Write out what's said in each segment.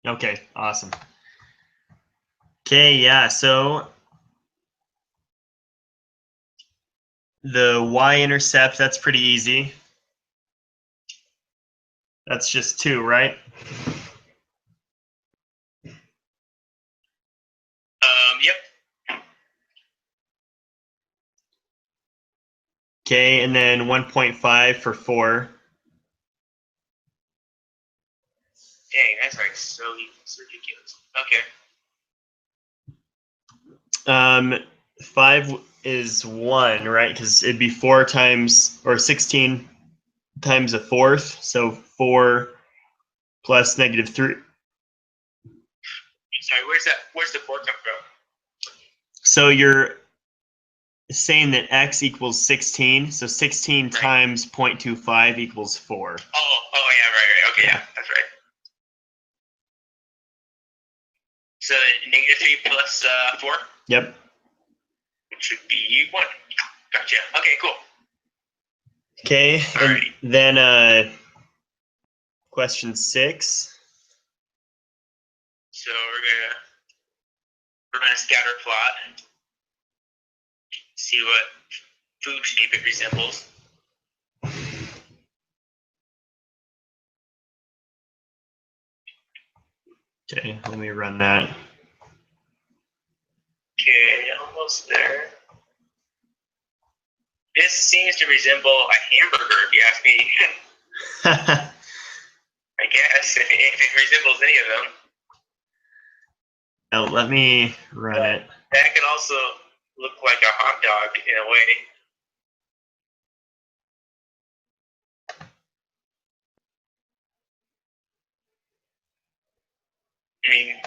Okay, awesome. Okay, yeah, so the y-intercept, that's pretty easy. That's just 2, right? Yep. Okay, and then 1.5 for 4. Dang, that's like so ridiculous. Okay. 5 is 1, right? Because it'd be 4 times, or 16 times a fourth, so 4 plus -3. Sorry, where's the 4 come from? So you're saying that x equals 16, so 16 Right. times 0.25 equals 4. Oh, yeah, right. Okay, yeah, that's right. So -3 plus 4? Yep. It should be 1. Gotcha. Okay, cool. Okay, and Alrighty. then question 6. So we're gonna scatter plot, see what food shape it resembles. Okay, let me run that. Okay, almost there. This seems to resemble a hamburger, if you ask me. I guess, if it resembles any of them. Now, let me run it. That can also look like a hot dog in a way. I mean,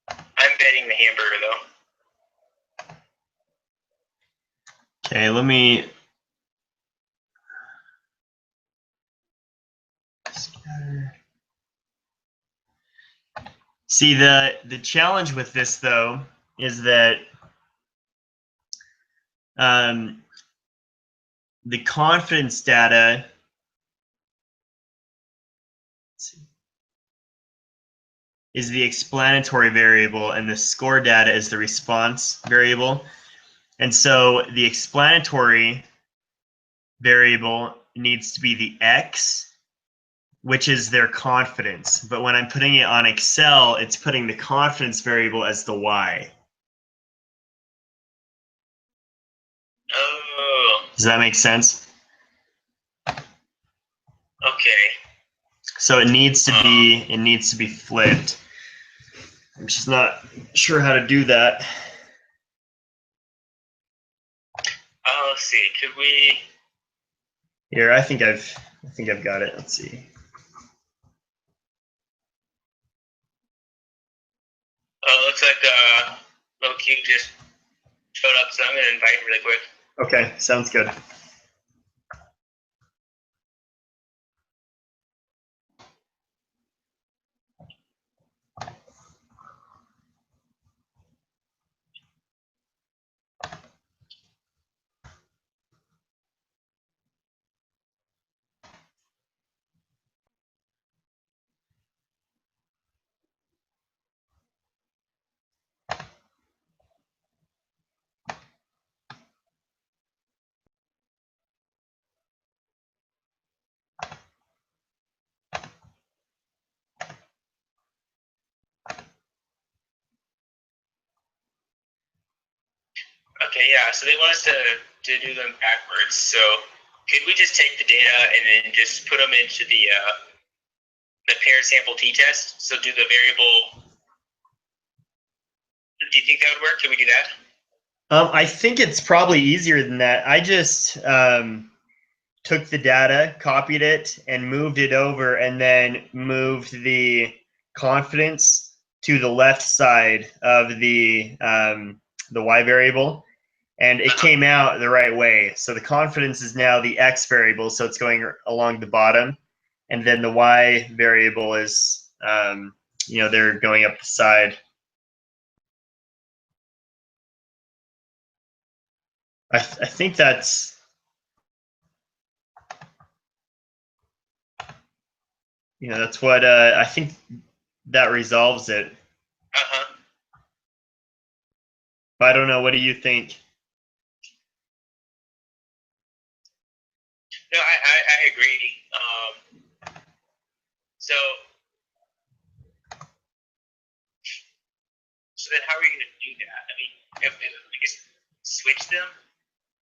I'm betting the hamburger, though. Okay, let me see. The challenge with this, though, is that the confidence data is the explanatory variable and the score data is the response variable. And so the explanatory variable needs to be the x, which is their confidence. But when I'm putting it on Excel, it's putting the confidence variable as the y. Oh. Does that make sense? Okay. So it needs to be flipped. I'm just not sure how to do that. Let's see. Could we? Here, I think I've got it. Let's see. Looks like little cube just showed up, so I'm gonna invite him really quick. Okay, sounds good. Okay, yeah. So they want us to do them backwards. So could we just take the data and then just put them into the paired sample t-test? So do the variable. Do you think that would work? Can we do that? I think it's probably easier than that. I just took the data, copied it, and moved it over, and then moved the confidence to the left side of the y variable, and it came out the right way. So the confidence is now the x variable, so it's going along the bottom, and then the y variable is they're going up the side. I think that's. Yeah, that's what I think that resolves it. But I don't know. What do you think? No, I agree. So then how are we going to do that? I mean, if we just switch them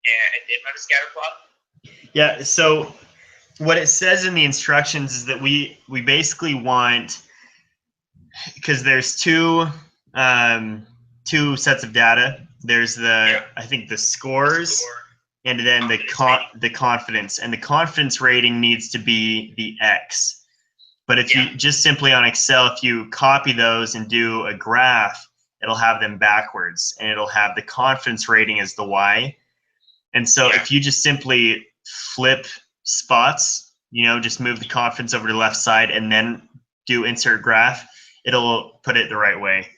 and then run a scatter plot? Yeah, so what it says in the instructions is that we basically want, because there's two sets of data. There's the I think the scores and then the confidence, and the confidence rating needs to be the X. But if you just simply on Excel, if you copy those and do a graph, it'll have them backwards, and it'll have the confidence rating as the Y. And so if you just simply flip spots, just move the confidence over to the left side and then do insert graph, it'll put it the right way.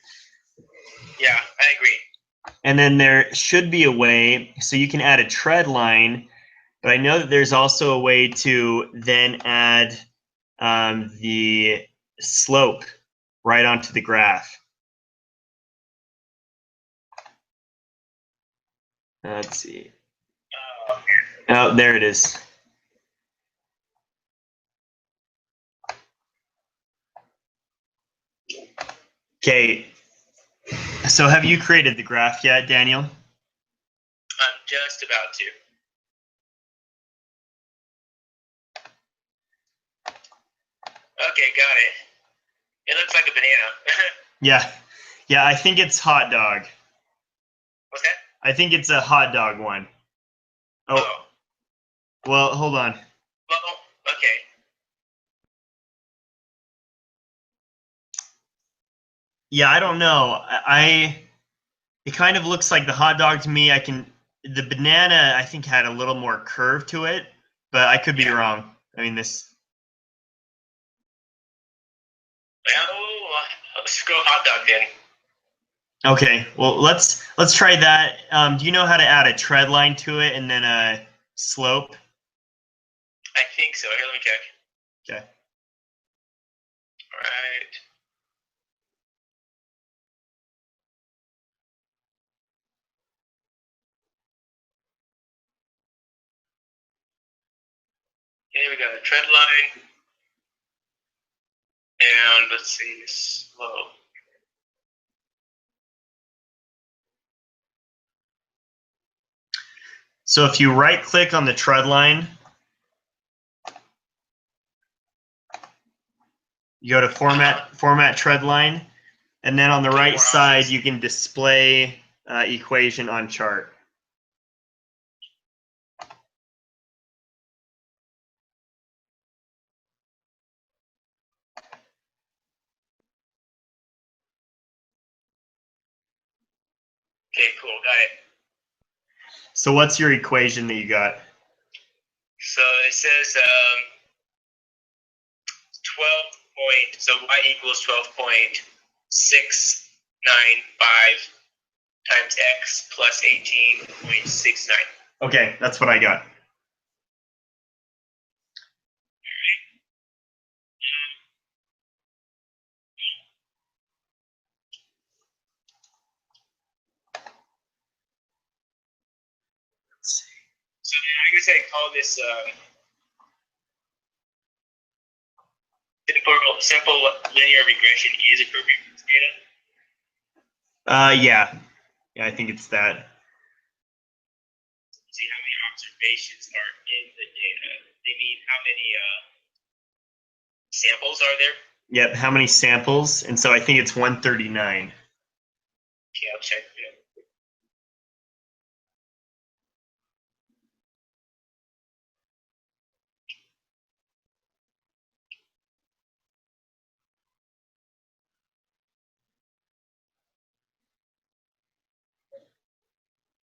Yeah, I agree. And then there should be a way, so you can add a tread line, but I know that there's also a way to then add the slope right onto the graph. Let's see. Oh, there it is. Okay. So have you created the graph yet, Daniel? I'm just about to. Okay, got it. It looks like a banana. Yeah, I think it's hot dog. What's that? I think it's a hot dog one. Oh. Well, hold on. Well, okay. Yeah, I don't know. It kind of looks like the hot dog to me. The banana I think had a little more curve to it, but I could be wrong. I mean this. Well, let's go hot dog then. Okay, well let's try that. Do you know how to add a tread line to it and then a slope? I think so. Here, let me check. Okay. All right. Okay, we got a tread line. And let's see, slope. So if you right click on the tread line, you go to format tread line, and then on the right side you can display equation on chart. Okay, cool, got it. So what's your equation that you got? So it says so y equals 12.695 times x plus 18.69. Okay, that's what I got. So I guess I call this simple linear regression is appropriate for this data. Yeah, I think it's that. See how many observations are in the data. They mean how many samples are there? Yep, how many samples? And so I think it's 139. Okay, I'll check.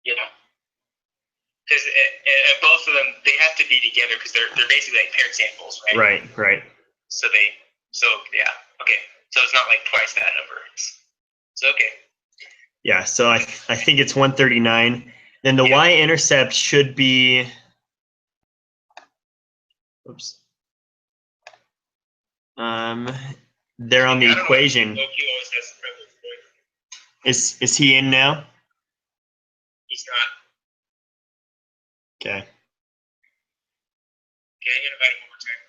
Yeah. Because both of them, they have to be together because they're basically like paired samples, right? Right. So yeah, okay. So it's not like twice that number. So okay. Yeah, so I think it's 139. Then the y-intercept should be, oops. They're on the I don't know, equation. Loki always has the privilege. Is he in now? He's not. Okay. Okay, I'm gonna invite him one more time.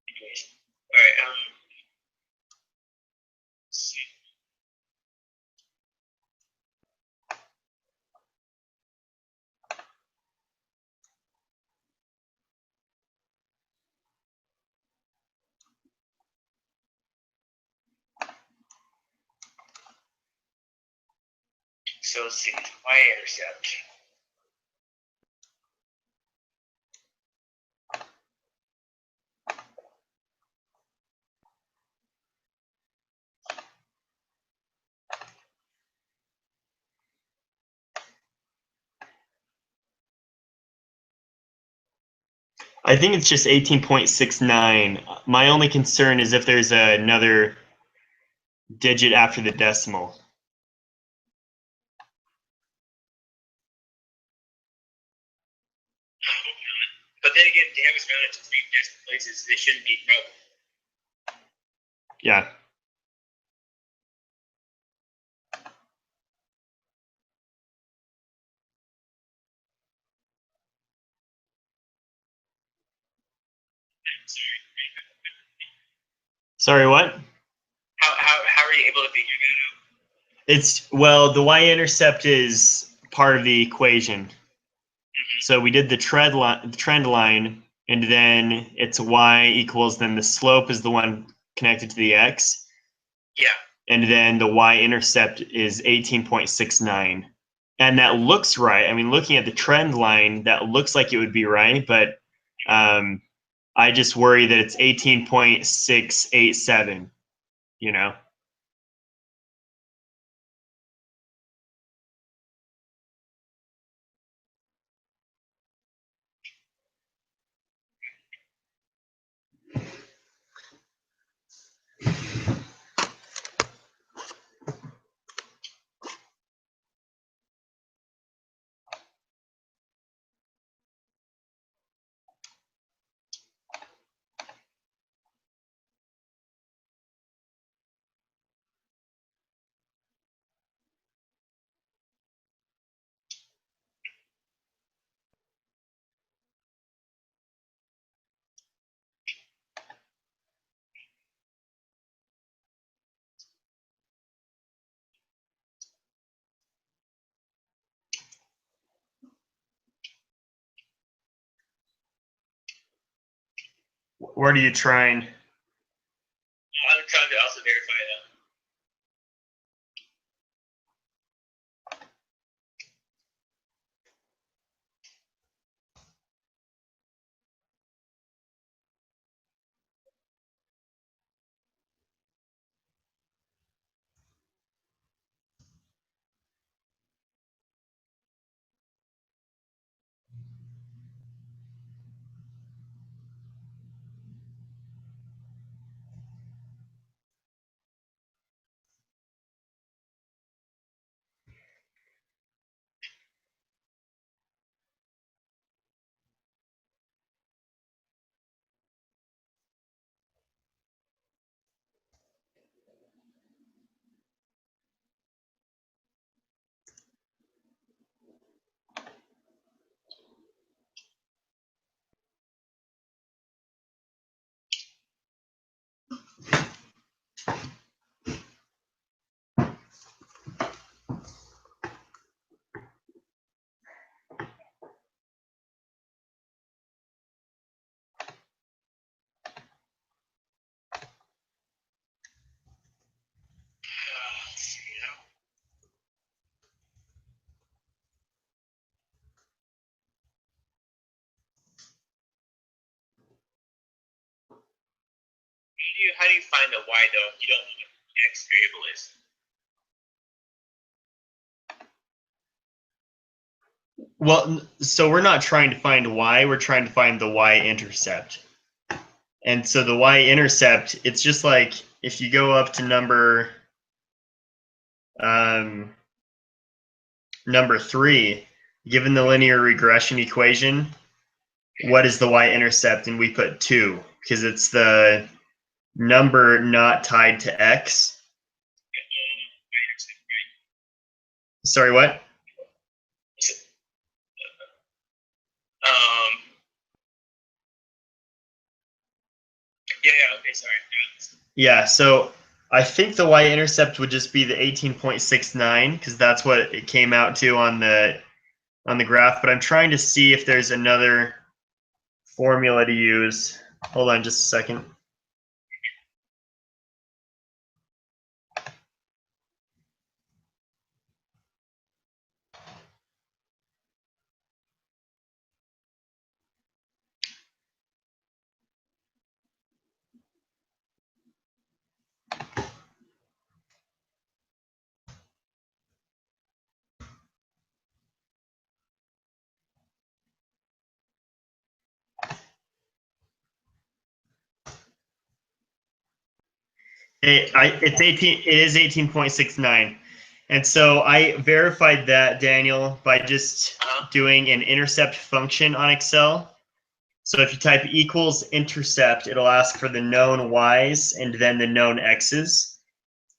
Anyways, all right. Let's see. So let's see. Y-intercept. I think it's just 18.69. My only concern is if there's another digit after the decimal. But then again, they have us found it to 3 decimal places. They shouldn't be a problem. Yeah. Sorry, what? How are you able to figure that out? It's, well, the y-intercept is part of the equation. So we did the trend line, and then it's y equals, then the slope is the one connected to the x. Yeah. And then the y-intercept is 18.69. And that looks right. I mean, looking at the trend line, that looks like it would be right, but I just worry that it's 18.687, you know? What are you trying? I'm trying to also verify that. Let's see now. How do you find the y though if you don't know what the x variable is? Well, so we're not trying to find y, we're trying to find the y-intercept. And so the y-intercept, it's just like if you go up to number 3, given the linear regression equation, what is the y-intercept? And we put 2 because it's the number not tied to x. Sorry, what? Yeah, okay, sorry. Yeah, so I think the y-intercept would just be the 18.69 because that's what it came out to on the graph, but I'm trying to see if there's another formula to use. Hold on just a second. It is 18.69. And so I verified that, Daniel, by just doing an intercept function on Excel. So if you type equals intercept, it'll ask for the known y's and then the known x's.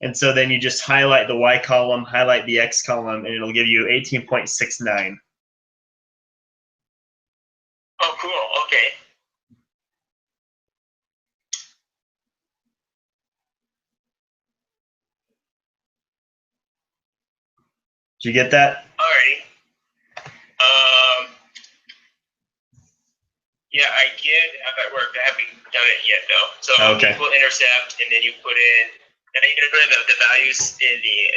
And so then you just highlight the y column, highlight the x column, and it'll give you 18.69. Oh, cool. Okay. Did you get that? Alrighty. Yeah, I get how that worked. I haven't done it yet though. So Okay. equal intercept, and then you put in, and then you're gonna put in the values in the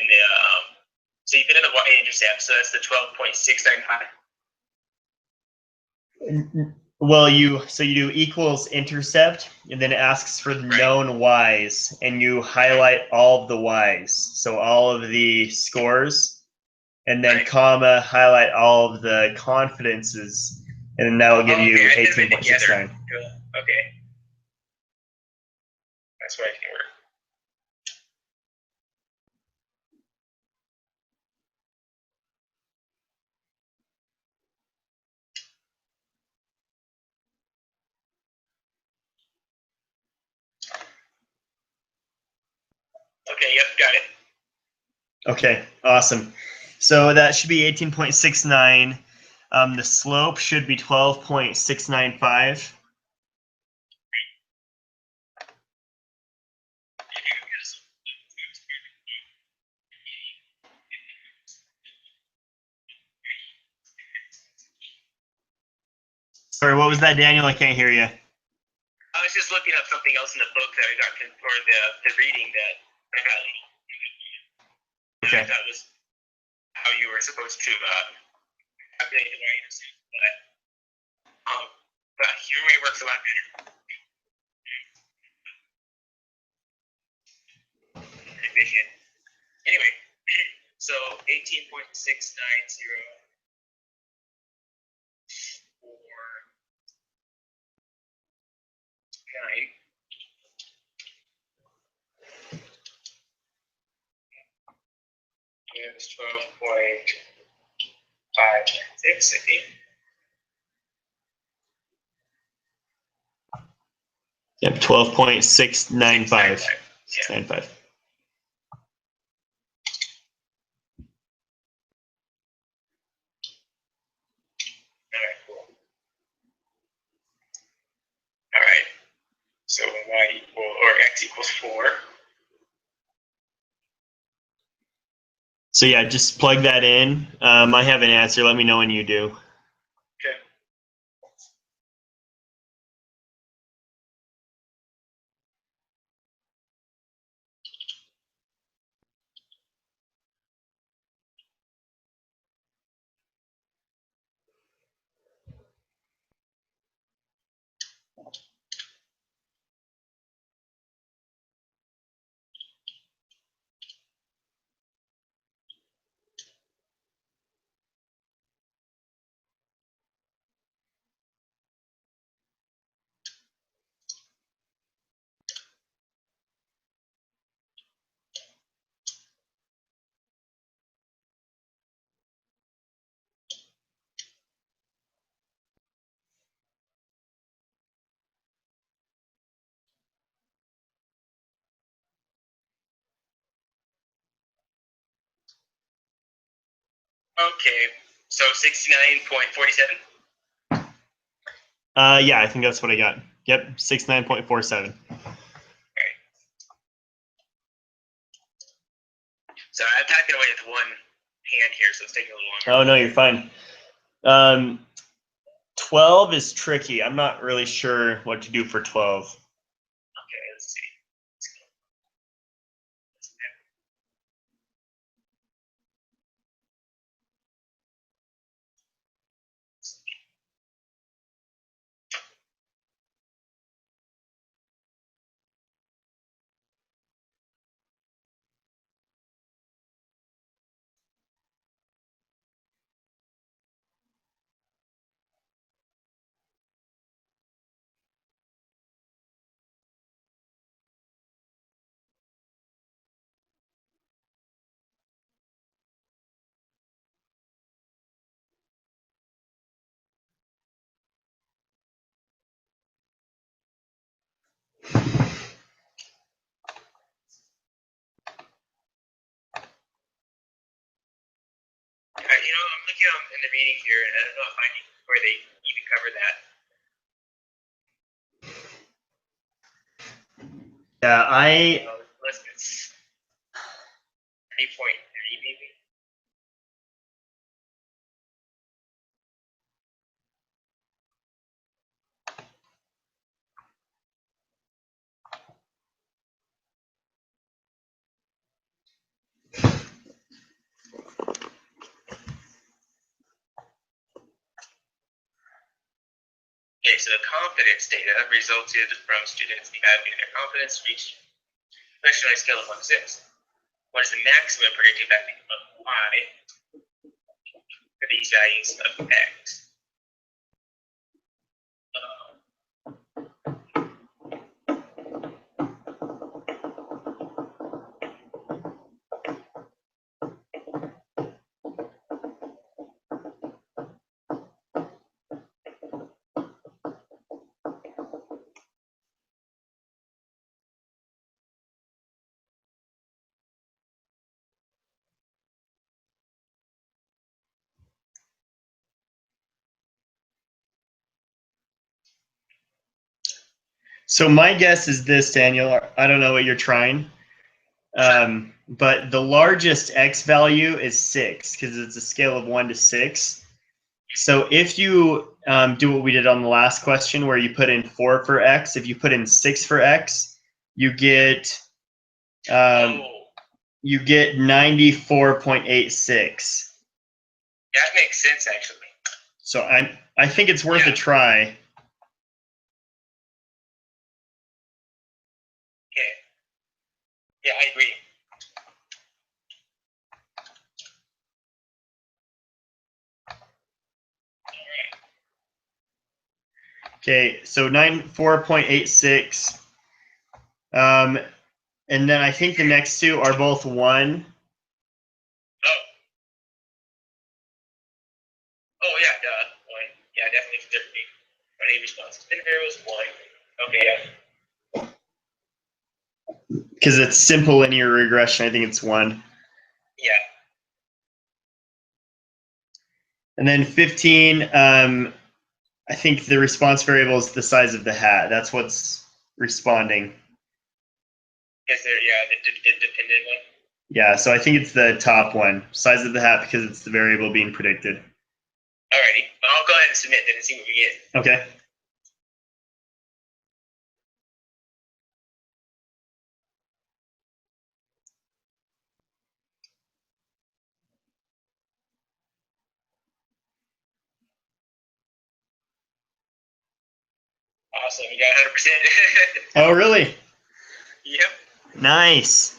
so you put in the y-intercept. So that's the 12.695. Well, you do equals intercept, and then it asks for the known y's, and you highlight all of the y's, so all of the scores, and then comma, highlight all of the confidences, and then that will give you 18.69. Okay. That's what I can work. Okay, yep, got it. Okay, awesome. So that should be 18.69. The slope should be 12.695. Sorry, what was that, Daniel? I can't hear you. I was just looking up something else in the book that I got for the reading that I got. Okay. I thought was how you were supposed to calculate the y-intercept, but your way works a lot better. Vision. Anyway, so 18.690 for 9. Is 12.56, I think. Yep, 12.695. 695. Alright, cool. Alright. So y equal or x equals 4. So yeah, just plug that in. I have an answer. Let me know when you do. Okay. Okay, so 69.47. Yeah, I think that's what I got. Yep, 69.47. So I'm typing away with one hand here, so it's taking a little longer. Oh, no, you're fine. 12 is tricky. I'm not really sure what to do for 12. Okay, let's see. All right, I'm looking in the reading here, and I don't know if I need where they even cover that. Yeah, I Unless it's 3.3 maybe. Okay, so the confidence data resulted from students evaluating their confidence reached question on a scale of 1 to 6. What is the maximum predicted value of y for these values of x? So my guess is this, Daniel. I don't know what you're trying, but the largest x value is 6 because it's a scale of 1 to 6. So if you do what we did on the last question where you put in 4 for x, if you put in 6 for x, you get 94.86. That makes sense, actually. So I think it's worth a try. Okay. Yeah, I agree. Okay, so 94.86. And then I think the next two are both 1. Oh yeah, duh. 1. Yeah, definitely 30. What a response. Then there was 1. Okay, yeah. Because it's simple linear regression, I think it's 1. Yeah. And then 15, I think the response variable is the size of the hat. That's what's responding. Is there, the dependent one? Yeah, so I think it's the top one, size of the hat, because it's the variable being predicted. Alrighty. I'll go ahead and submit then and see what we get. Okay. Awesome. You got 100%. Oh, really? Yep. Nice.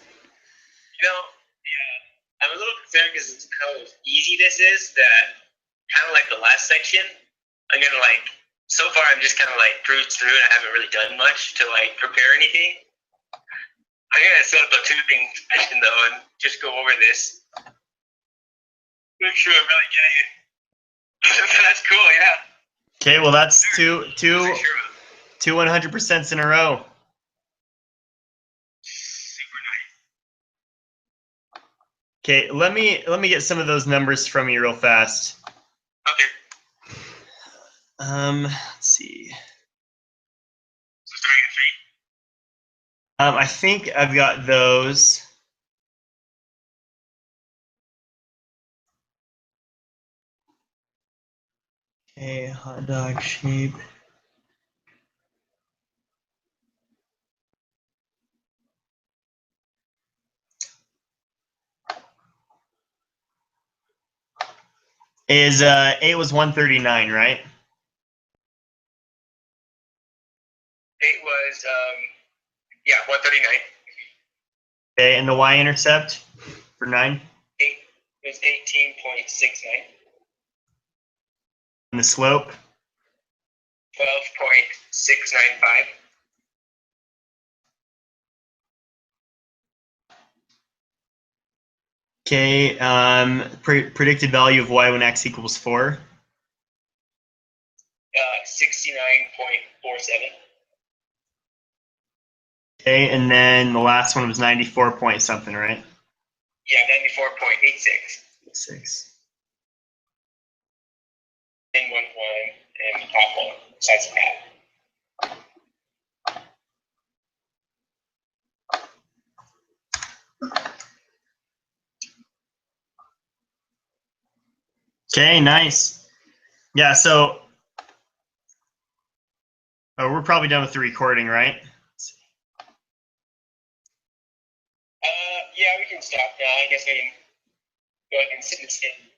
I'm a little concerned because it's how easy this is that kind of like the last section, I'm going to so far I'm just kind of cruised through and I haven't really done much to prepare anything. I'm going to set up a tubing section though and just go over this. Make sure I'm really getting it. That's cool, yeah. Okay, well that's two 100% in a row. Super nice. Okay, let me get some of those numbers from you real fast. Okay. Let's see. So 3 and 3. I think I've got those. Okay, hot dog shape. Is 8 was 139, right? 8 was 139. Okay, and the y-intercept for 9? 8 was 18.69. And the slope? 12.695. Okay, predicted value of y when x equals 4? 69.47. Okay, and then the last one was 94 point something, right? Yeah, 94.86. 6. And one and top one besides the hat. Okay, nice. Yeah, so we're probably done with the recording, right? Yeah, we can stop now. I guess I can go ahead and send this in.